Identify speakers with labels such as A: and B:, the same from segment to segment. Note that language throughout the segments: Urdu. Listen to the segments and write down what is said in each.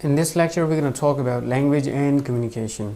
A: In this lecture, we're going to talk about language and communication.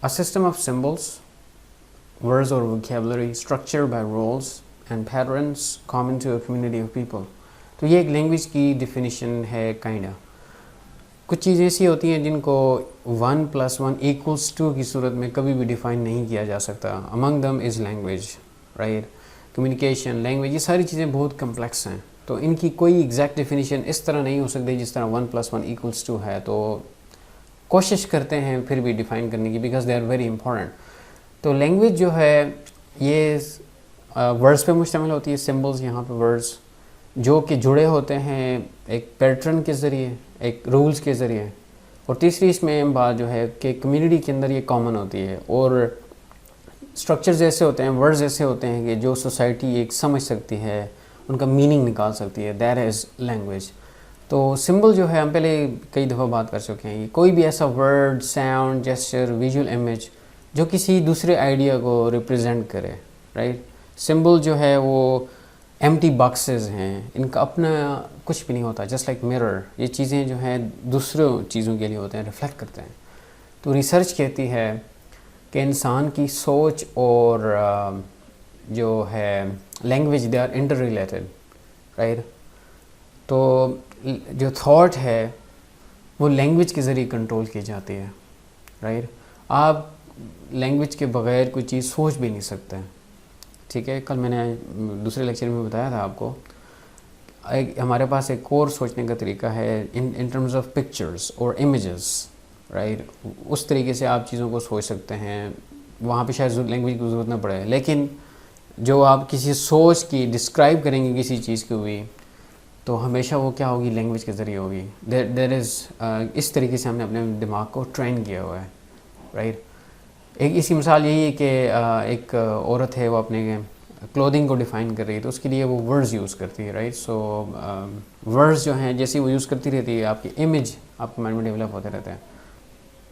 A: A system of symbols, words or vocabulary structured by rules and patterns common to a community of people. تو یہ ایک لینگویج کی ڈیفینیشن ہے کائنڈا. کچھ چیزیں ایسی ہوتی ہیں جن کو 1+1=2 کی صورت میں کبھی بھی ڈیفائن نہیں کیا جا سکتا. Among them is language, right? Communication, language, یہ ساری چیزیں بہت کمپلیکس ہیں، تو ان کی کوئی ایگزیکٹ ڈیفینیشن اس طرح نہیں ہو سکتی جس طرح 1+1=2 ہے. تو کوشش کرتے ہیں پھر بھی ڈیفائن کرنے کی، because they are very important. تو لینگویج جو ہے یہ ورڈز پہ مشتمل ہوتی ہے، سمبلز، یہاں پہ ورڈز جو کہ جڑے ہوتے ہیں ایک پیٹرن کے ذریعے، ایک رولز کے ذریعے. اور تیسری اس میں بات جو ہے کہ کمیونٹی کے اندر یہ کامن ہوتی ہے، اور اسٹرکچرز ایسے ہوتے ہیں، ورڈز ایسے ہوتے ہیں کہ جو سوسائٹی ایک سمجھ سکتی ہے، ان کا میننگ نکال سکتی ہے. That is language. تو سمبل جو ہے ہم پہلے کئی دفعہ بات کر چکے ہیں، کوئی بھی ایسا word, sound, gesture, visual image جو کسی دوسرے آئیڈیا کو ریپرزینٹ کرے، رائٹ. سمبل جو ہے وہ ایمٹی باکسز ہیں، ان کا اپنا کچھ بھی نہیں ہوتا. جسٹ لائک مرر، یہ چیزیں جو ہیں دوسروں چیزوں کے لیے ہوتے ہیں، ریفلیکٹ کرتے ہیں. تو ریسرچ کہتی ہے کہ انسان کی سوچ اور جو ہے language they are interrelated, right. تو جو تھاٹ ہے وہ لینگویج کے ذریعے کنٹرول کی جاتی ہے، رائٹ. آپ لینگویج کے بغیر کوئی چیز سوچ بھی نہیں سکتے، ٹھیک ہے. کل میں نے دوسرے لیکچر میں بتایا تھا آپ کو، ہمارے پاس ایک اور سوچنے کا طریقہ ہے ان ٹرمز آف پکچرز اور امیجز، رائٹ. اس طریقے سے آپ چیزوں کو سوچ سکتے ہیں، وہاں پہ شاید لینگویج کی ضرورت نہ پڑے. لیکن جو آپ کسی سوچ کی ڈسکرائب کریں گے کسی چیز کو بھی، تو ہمیشہ وہ کیا ہوگی؟ لینگویج کے ذریعے ہوگی. دیر از اس طریقے سے ہم نے اپنے دماغ کو ٹرین کیا ہوا ہے، رائٹ. ایک اس کی مثال یہی ہے کہ ایک عورت ہے، وہ اپنے کلودنگ کو ڈیفائن کر رہی ہے، تو اس کے لیے وہ ورڈز یوز کرتی ہے، رائٹ. سو ورڈز جو ہیں جیسے وہ یوز کرتی رہتی ہے، آپ کی امیج آپ کے مائنڈ میں ڈیولپ ہوتے رہتے ہیں.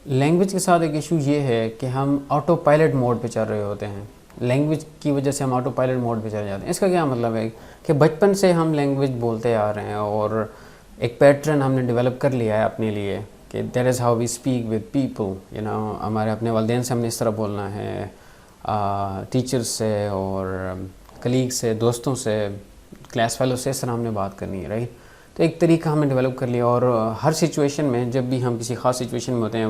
A: لینگویج کے ساتھ ایک ایشو یہ ہے کہ ہم آٹو پائلٹ موڈ پہ چل رہے ہوتے ہیں. لینگویج کی وجہ سے ہم آٹو پائلٹ موڈ پہ چلے جاتے ہیں. اس کا کیا مطلب ہے کہ بچپن سے ہم لینگویج بولتے آ رہے ہیں، اور ایک پیٹرن ہم نے ڈیولپ کر لیا ہے اپنے لیے کہ that is how we speak with people, you know. ہمارے اپنے والدین سے ہم نے اس طرح بولنا ہے، ٹیچر سے اور کلیگ سے، دوستوں سے، کلاس فیلو سے، اس طرح ہم نے بات کرنی ہے، رائٹ. تو ایک طریقہ ہم نے ڈیولپ کر لیا، اور ہر سچویشن میں جب بھی ہم کسی خاص سچویشن میں ہوتے ہیں،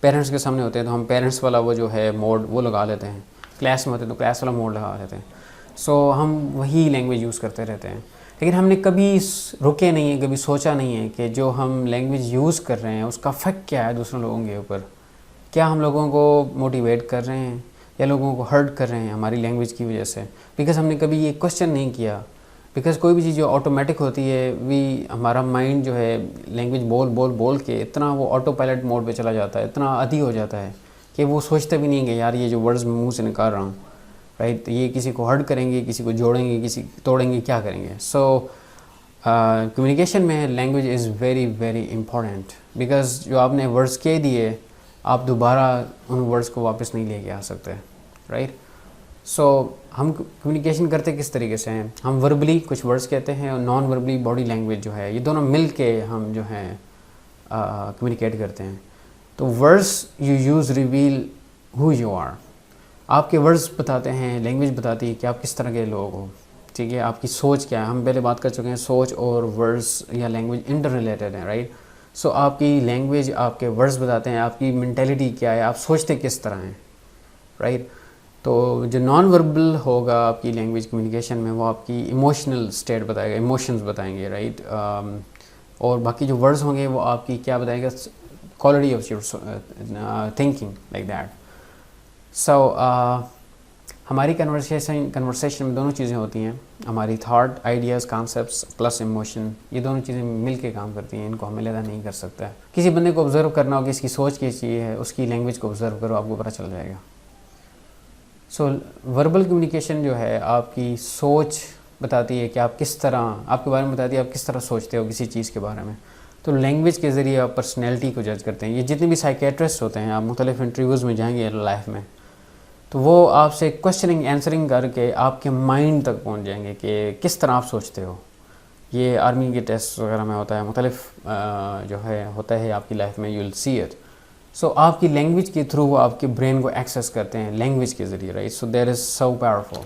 A: پیرنٹس کے سامنے ہوتے ہیں، تو ہم پیرنٹس والا وہ جو ہے موڈ وہ لگا لیتے ہیں. کلاس میں ہوتے ہیں تو کلاس والا موڈ لگا لیتے ہیں. سو ہم وہی لینگویج یوز کرتے رہتے ہیں. لیکن ہم نے کبھی رکے نہیں ہیں، کبھی سوچا نہیں ہے کہ جو ہم لینگویج یوز کر رہے ہیں اس کا افیکٹ کیا ہے دوسرے لوگوں کے اوپر. کیا ہم لوگوں کو موٹیویٹ کر رہے ہیں یا لوگوں کو ہرٹ کر رہے ہیں ہماری لینگویج کی وجہ سے. بیکاز ہم نے کبھی یہ کوشچن نہیں کیا. بیکاز کوئی بھی چیز جو آٹومیٹک ہوتی ہے، ہمارا مائنڈ جو ہے لینگویج بول کے اتنا وہ آٹو پائلٹ موڈ پہ چلا جاتا ہے، اتنا عادی ہو جاتا ہے کہ وہ سوچتا بھی نہیں کہ یار یہ جو ورڈز میں منہ سے نکال رہا ہوں، رائٹ، یہ کسی کو ہرٹ کریں گے، کسی کو جوڑیں گے، کسی توڑیں گے، کیا کریں گے. سو کمیونیکیشن میں language is very very important. Because جو آپ نے ورڈز کہہ دیے، آپ دوبارہ ان ورڈز کو واپس نہیں لے کے آ سکتے، رائٹ. سو ہم کمیونیکیشن کرتے کس طریقے سے ہیں؟ ہم وربلی کچھ ورڈز کہتے ہیں، اور نان وربلی باڈی لینگویج جو ہے، یہ دونوں مل کے ہم جو ہیں کمیونیکیٹ کرتے ہیں. تو words you use reveal who you are. آپ کے ورڈز بتاتے ہیں، لینگویج بتاتی ہے کہ آپ کس طرح کے لوگ ہو، ٹھیک ہے. آپ کی سوچ کیا ہے، ہم پہلے بات کر چکے ہیں، سوچ اور ورڈز یا لینگویج انٹر ریلیٹڈ ہیں، رائٹ. سو آپ کی لینگویج، آپ کے ورڈز بتاتے ہیں آپ کی مینٹیلٹی کیا ہے، آپ سوچتے کس طرح ہیں، رائٹ. تو جو نان وربل ہوگا آپ کی لینگویج کمیونیکیشن میں، وہ آپ کی ایموشنل اسٹیٹ بتائے گا، ایموشنز بتائیں گے، رائٹ. اور باقی جو ورڈز ہوں گے وہ آپ کی کیا بتائے گا؟ Quality of your thinking, like that. So ہماری کنورسیشن میں دونوں چیزیں ہوتی ہیں، ہماری thought, ideas, concepts plus emotion, یہ دونوں چیزیں مل کے کام کرتی ہیں. ان کو ہم علیحدہ نہیں کر سکتا. کسی بندے کو آبزرو کرنا ہو کہ اس کی سوچ کیسی ہے، اس کی لینگویج کو آبزرو کرو، آپ کو پتہ چل جائے گا. سو وربل کمیونیکیشن جو ہے آپ کی سوچ بتاتی ہے کہ آپ کس طرح، آپ کے بارے میں بتاتی ہے آپ کس طرح سوچتے ہو کسی چیز کے بارے میں. تو لینگویج کے ذریعے آپ پرسنالٹی کو جج کرتے ہیں. یہ جتنے بھی سائیکیٹرسٹ ہوتے ہیں، آپ مختلف انٹرویوز میں جائیں گے لائف میں، تو وہ آپ سے کوشچننگ آنسرنگ کر کے آپ کے مائنڈ تک پہنچ جائیں گے کہ کس طرح آپ سوچتے ہو. یہ آرمی کے ٹیسٹ وغیرہ میں ہوتا ہے, مختلف جو ہے ہوتا ہے آپ کی لائف میں, یو ول سی اٹ. سو آپ کی لینگویج کے تھرو وہ آپ کے برین کو ایکسیس کرتے ہیں لینگویج کے ذریعے, right. So that is so powerful.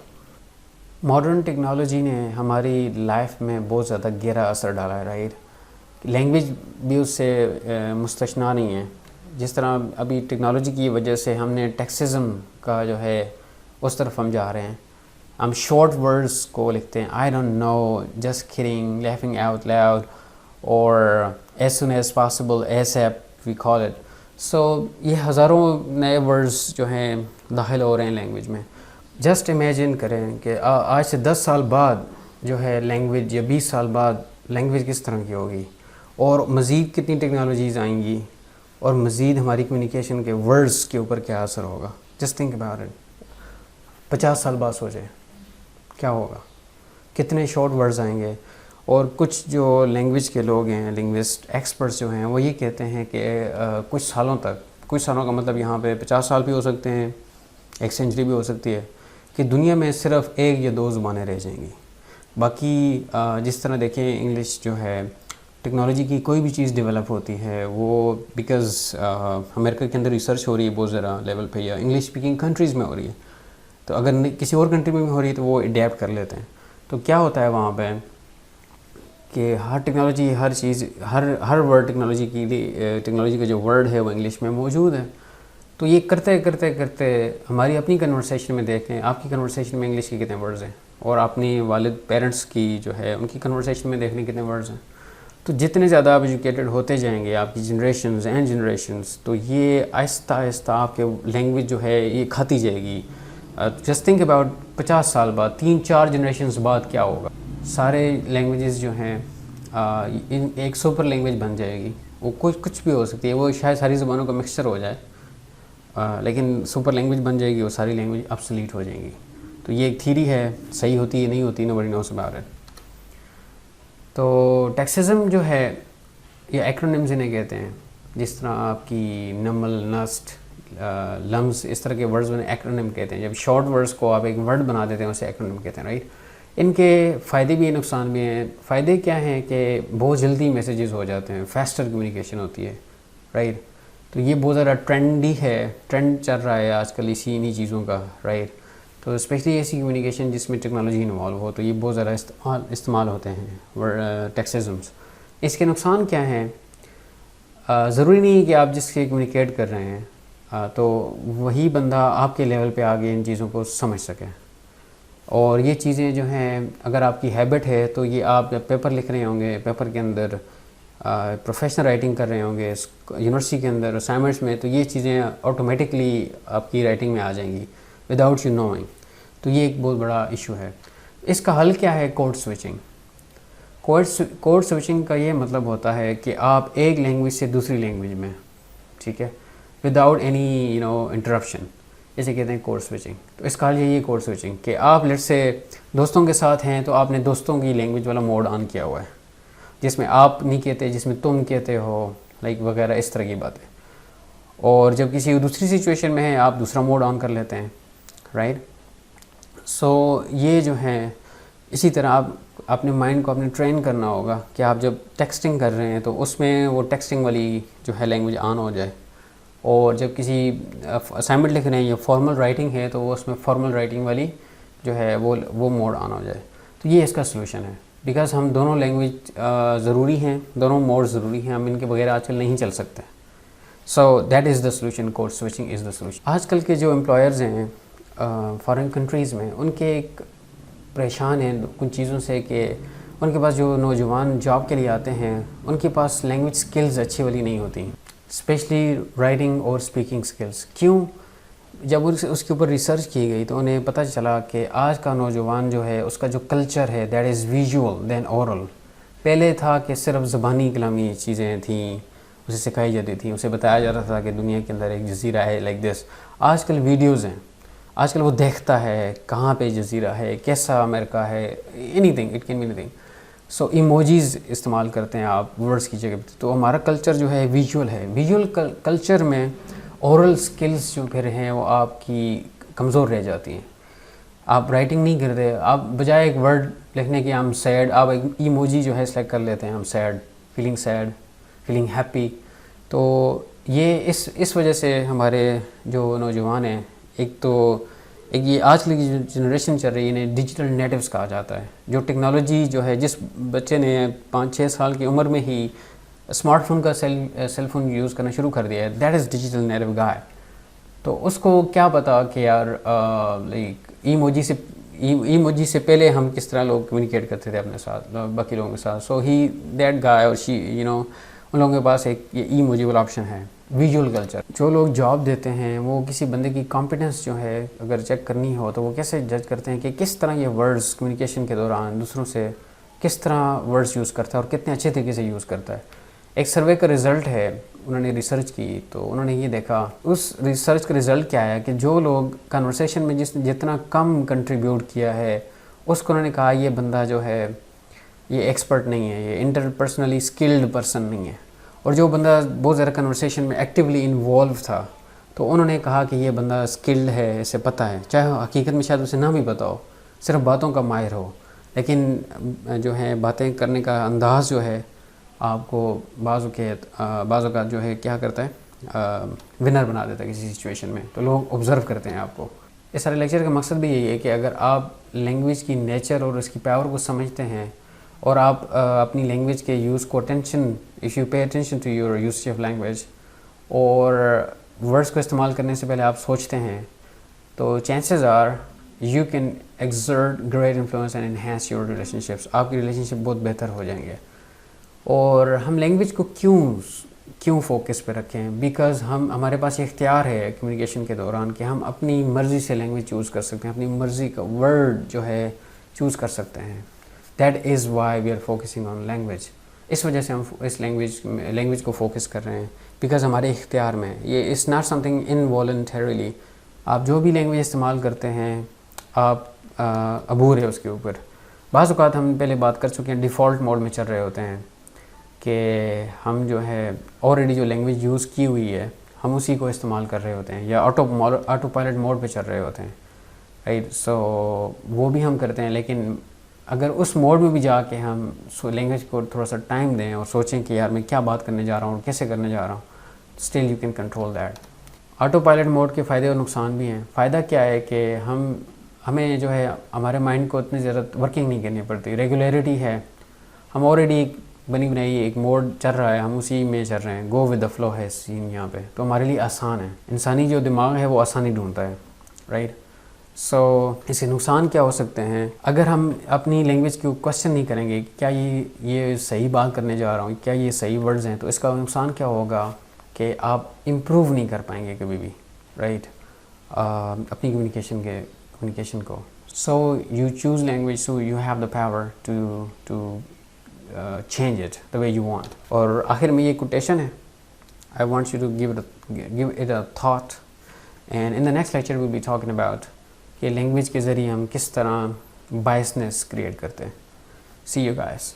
A: Modern technology نے ہماری لائف میں بہت زیادہ گہرا اثر ڈالا ہے, رائٹ. لینگویج بھی اس سے مستثنیٰ نہیں ہے. جس طرح ابھی ٹیکنالوجی کی وجہ سے ہم نے ٹیکسزم کا جو ہے اس طرف ہم جا رہے ہیں. ہم شارٹ ورڈز کو لکھتے ہیں, I don't know, just kidding, laughing out loud, اور as soon as possible, ASAP we call it. So یہ ہزاروں نئے ورڈز جو ہیں داخل ہو رہے ہیں لینگویج میں. جسٹ امیجن کریں کہ آج سے 10 سال بعد جو ہے لینگویج, یا 20 سال بعد لینگویج کس طرح کی ہوگی, اور مزید کتنی ٹیکنالوجیز آئیں گی, اور مزید ہماری کمیونیکیشن کے ورڈز کے اوپر کیا اثر ہوگا. Just think about it. 50 سال بعد سوچیں کیا ہوگا, کتنے شارٹ ورڈز آئیں گے. اور کچھ جو لینگویج کے لوگ ہیں, لنگوسٹ ایکسپرٹس جو ہیں, وہ یہ کہتے ہیں کہ کچھ سالوں تک, کچھ سالوں کا مطلب یہاں پہ 50 سال بھی ہو سکتے ہیں, 1 سینچری بھی ہو سکتی ہے, کہ دنیا میں صرف 1 یا 2 زبانیں رہ جائیں گی. باقی جس طرح دیکھیں انگلش جو ہے, ٹیکنالوجی کی کوئی بھی چیز ڈیولپ ہوتی ہے وہ بیکاز امریکہ کے اندر ریسرچ ہو رہی ہے بہت زیادہ لیول پہ, یا انگلش اسپیکنگ کنٹریز میں ہو رہی ہے, تو اگر کسی اور کنٹری میں بھی ہو رہی ہے تو وہ اڈیپٹ کر لیتے ہیں. تو کیا ہوتا ہے وہاں پہ کہ ہر ٹیکنالوجی, ہر چیز, ہر ورڈ ٹیکنالوجی کا جو ورڈ ہے وہ انگلش میں موجود ہے. تو یہ کرتے کرتے کرتے ہماری اپنی کنورسیشن میں دیکھیں, آپ کی کنورسیشن میں انگلش کے کتنے ورڈز ہیں, اور اپنی والد پیرنٹس کی جو ہے ان کی کنورسیشن میں دیکھنے کتنے ورڈز ہیں. تو جتنے زیادہ آپ ایجوکیٹڈ ہوتے جائیں گے, آپ کی جنریشنز اینڈ جنریشنز, تو یہ آہستہ آہستہ آپ کے لینگویج جو ہے یہ کھاتی جائے گی. جسٹ تھنک اباؤٹ 50 سال بعد, 3-4 جنریشنز بعد کیا ہوگا. سارے لینگویجز جو ہیں ایک سپر لینگویج بن جائے گی. وہ کچھ بھی ہو سکتی ہے, وہ شاید ساری زبانوں کا مکسچر ہو جائے, لیکن سپر لینگویج بن جائے گی, وہ ساری لینگویج ابسلیٹ ہو جائیں گی. تو یہ ایک تھیری ہے, صحیح ہوتی ہے نہیں ہوتی, نوبڈی نوز اباؤٹ اٹ. تو ٹیکسزم جو ہے یہ ایکرونمز انہیں کہتے ہیں. جس طرح آپ کی نمل, نسٹ, لمز, اس طرح کے ورڈز انہیں ایکرونم کہتے ہیں. جب شارٹ ورڈز کو آپ ایک ورڈ بنا دیتے ہیں اسے ایکرونم کہتے ہیں, رائٹ. ان کے فائدے بھی ہیں, نقصان بھی ہیں. فائدے کیا ہیں کہ بہت جلدی میسیجز ہو جاتے ہیں, فاسٹر کمیونیکیشن ہوتی ہے, رائٹ. تو یہ بہت زیادہ ٹرینڈی ہے, ٹرینڈ چل رہا ہے آج کل انہی چیزوں کا, رائٹ. تو اسپیشلی ایسی کمیونیکیشن جس میں ٹیکنالوجی انوالو ہو, تو یہ بہت زیادہ استعمال ہوتے ہیں ٹیکسزمس. اس کے نقصان کیا ہیں؟ ضروری نہیں ہے کہ آپ جس سے کمیونیکیٹ کر رہے ہیں تو وہی بندہ آپ کے لیول پہ آگے ان چیزوں کو سمجھ سکے. اور یہ چیزیں جو ہیں اگر آپ کی ہیبٹ ہے تو یہ آپ جب پیپر لکھ رہے ہوں گے, پیپر کے اندر پروفیشنل رائٹنگ کر رہے ہوں گے یونیورسٹی کے اندر اسائنمنٹس میں, تو یہ چیزیں آٹومیٹکلی آپ کی رائٹنگ میں آ جائیں گی وداؤٹ یو نوئنگ. تو یہ ایک بہت بڑا ایشو ہے. اس کا حل کیا ہے؟ Code switching. کوڈ سوئچنگ کا یہ مطلب ہوتا ہے کہ آپ ایک لینگویج سے دوسری لینگویج میں, ٹھیک ہے, وداؤٹ اینی انٹرپشن, اسے کہتے ہیں کوڈ سوئچنگ. تو اس کا حل یہی ہے کوڈ سوئچنگ, کہ آپ لیٹ سے دوستوں کے ساتھ ہیں تو آپ نے دوستوں کی لینگویج والا موڈ آن کیا ہوا ہے, جس میں آپ نہیں کہتے, جس میں تم کہتے ہو, لائک وغیرہ اس طرح کی باتیں. اور جب کسی دوسری سچویشن میں ہے آپ دوسرا موڈ آن کر لیتے ہیں, رائٹ. سو یہ جو ہے اسی طرح آپ اپنے مائنڈ کو اپنے ٹرین کرنا ہوگا کہ آپ جب ٹیکسٹنگ کر رہے ہیں تو اس میں وہ ٹیکسٹنگ والی جو ہے لینگویج آن ہو جائے, اور جب کسی اسائنمنٹ لکھ رہے ہیں یا فارمل رائٹنگ ہے تو وہ اس میں فارمل رائٹنگ والی جو ہے وہ موڈ آن ہو جائے. تو یہ اس کا سلوشن ہے, بیکاز ہم دونوں لینگویج ضروری ہیں, دونوں موڈ ضروری ہیں, ہم ان کے بغیر آج کل نہیں چل سکتے. So that is the solution, code switching is the solution. آج کل کے جو امپلائرز ہیں فارن کنٹریز میں, ان کے ایک پریشان ہیں کچھ چیزوں سے کہ ان کے پاس جو نوجوان جاب کے لیے آتے ہیں ان کے پاس لینگویج سکلز اچھی والی نہیں ہوتی, اسپیشلی رائٹنگ اور اسپیکنگ سکلز. کیوں؟ جب اس کے اوپر ریسرچ کی گئی تو انہیں پتہ چلا کہ آج کا نوجوان جو ہے اس کا جو کلچر ہے that is visual than oral. پہلے تھا کہ صرف زبانی کلامی چیزیں تھیں, اسے سکھائی جاتی تھیں, اسے بتایا جاتا تھا کہ دنیا کے اندر ایک جزیرہ ہے لائک دس. آج کل ویڈیوز ہیں, آج کل وہ دیکھتا ہے کہاں پہ جزیرہ ہے, کیسا امریکہ ہے, anything, it can be anything. So emojis استعمال کرتے ہیں آپ ورڈس کی جگہ پہ. تو ہمارا کلچر جو ہے ویژول ہے. ویژول کلچر میں اورل سکلز جو پھر ہیں وہ آپ کی کمزور رہ جاتی ہیں. آپ رائٹنگ نہیں کرتے, آپ بجائے ایک ورڈ لکھنے کے ہم سیڈ, آپ ایک ایموجی جو ہے سلیکٹ کر لیتے ہیں, ہم سیڈ, فیلنگ ہیپی. تو یہ اس وجہ سے ہمارے جو نوجوان ہیں, ایک یہ آج کل کی جو جنریشن چل رہی ہے انہیں ڈیجیٹل نیٹیوز کہا جاتا ہے, جو ٹیکنالوجی جو ہے, جس بچے نے 5-6 سال کی عمر میں ہی اسمارٹ فون کا سیل فون یوز کرنا شروع کر دیا ہے, دیٹ از ڈیجیٹل نیٹیو گائے. تو اس کو کیا پتا کہ یار لائک ایموجی سے پہلے ہم کس طرح لوگ کمیونیکیٹ کرتے تھے اپنے ساتھ, باقی لوگوں کے ساتھ. سو ہی دیٹ گائے اور شی ان لوگوں کے پاس ایک یہ ایموجی والا آپشن ہے. ویژول کلچر, جو لوگ جاب دیتے ہیں وہ کسی بندے کی کمپیٹنس جو ہے اگر چیک کرنی ہو تو وہ کیسے جج کرتے ہیں کہ کس طرح یہ ورڈز کمیونیکیشن کے دوران دوسروں سے کس طرح ورڈز یوز کرتا ہے اور کتنے اچھے طریقے سے یوز کرتا ہے. ایک سروے کا رزلٹ ہے, انہوں نے ریسرچ کی تو انہوں نے یہ دیکھا, اس ریسرچ کا رزلٹ کیا ہے کہ جو لوگ کنورسیشن میں جتنا کم کنٹریبیوٹ کیا ہے اس کو انہوں نے کہا یہ بندہ جو ہے یہ ایکسپرٹ نہیں ہے, یہ انٹرپرسنلی اسکلڈ پرسن نہیں ہے. اور جو بندہ بہت زیادہ کنورسیشن میں ایکٹیولی انوالو تھا تو انہوں نے کہا کہ یہ بندہ اسکلڈ ہے, اسے پتہ ہے, چاہے حقیقت میں شاید اسے نہ بھی پتہ ہو, صرف باتوں کا ماہر ہو, لیکن جو ہے باتیں کرنے کا انداز جو ہے آپ کو بعض اوقات جو ہے کیا کرتا ہے, ونر بنا دیتا ہے کسی سچویشن میں. تو لوگ آبزرو کرتے ہیں آپ کو. اس سارے لیکچر کا مقصد بھی یہی ہے کہ اگر آپ لینگویج کی نیچر اور اس کی پاور کو سمجھتے ہیں اور آپ اپنی لینگویج کے یوز کو if you pay attention to your use of language اور ورڈس کو استعمال کرنے سے پہلے آپ سوچتے ہیں, تو chances are you can exert great influence and enhance your relationships. آپ کی ریلیشن شپ بہت بہتر ہو جائیں گے. اور ہم لینگویج کو کیوں فوکس پہ رکھیں, بیکاز ہمارے پاس یہ اختیار ہے کمیونیکیشن کے دوران کہ ہم اپنی مرضی سے لینگویج چوز کر سکتے ہیں, اپنی مرضی کا ورڈ جو ہے چوز کر سکتے ہیں. That is why we are focusing on language. اس وجہ سے ہم اس لینگویج کو فوکس کر رہے ہیں, بیکاز ہمارے اختیار میں. یہ از ناٹ سم تھنگ انوالنٹریلی. آپ جو بھی لینگویج استعمال کرتے ہیں آپ عبور ہے اس کے اوپر. بعض اوقات ہم پہلے بات کر چکے ہیں, ڈیفالٹ موڈ میں چل رہے ہوتے ہیں کہ ہم جو ہے آلریڈی جو لینگویج یوز کی ہوئی ہے ہم اسی کو استعمال کر رہے ہوتے ہیں, یا آٹو پائلٹ موڈ پہ چل رہے ہوتے ہیں, رائٹ. سو وہ بھی ہم کرتے ہیں, لیکن اگر اس موڈ میں بھی جا کے ہم لینگویج کو تھوڑا سا ٹائم دیں اور سوچیں کہ یار میں کیا بات کرنے جا رہا ہوں اور کیسے کرنے جا رہا ہوں, still you can control that. Autopilot mode کے فائدے اور نقصان بھی ہیں. فائدہ کیا ہے کہ ہمیں جو ہے ہمارے مائنڈ کو اتنی زیادہ ورکنگ نہیں کرنی پڑتی, ریگولیرٹی ہے. ہم آلریڈی بنی بنائی ایک موڈ چل رہا ہے, ہم اسی میں چل رہے ہیں, گو ود دا فلو ہے سین یہاں پہ. تو ہمارے لیے آسان ہے. انسانی جو دماغ ہے وہ آسانی ڈھونڈتا ہے, رائٹ. سو اس کے نقصان کیا ہو سکتے ہیں اگر ہم اپنی لینگویج کو کوشچن نہیں کریں گے, کیا یہ صحیح بات کرنے جا رہا ہوں, کیا یہ صحیح ورڈز ہیں, تو اس کا نقصان کیا ہوگا کہ آپ امپروو نہیں کر پائیں گے کبھی بھی, رائٹ, اپنی کمیونیکیشن کو. So you choose language, so you have the power to change it the way you want. اور آخر میں یہ کوٹیشن ہے, I want you to give it a thought, and in the next lecture we'll be talking about کہ لینگویج کے ذریعے ہم کس طرح biasness کریٹ کرتے ہیں. See you guys.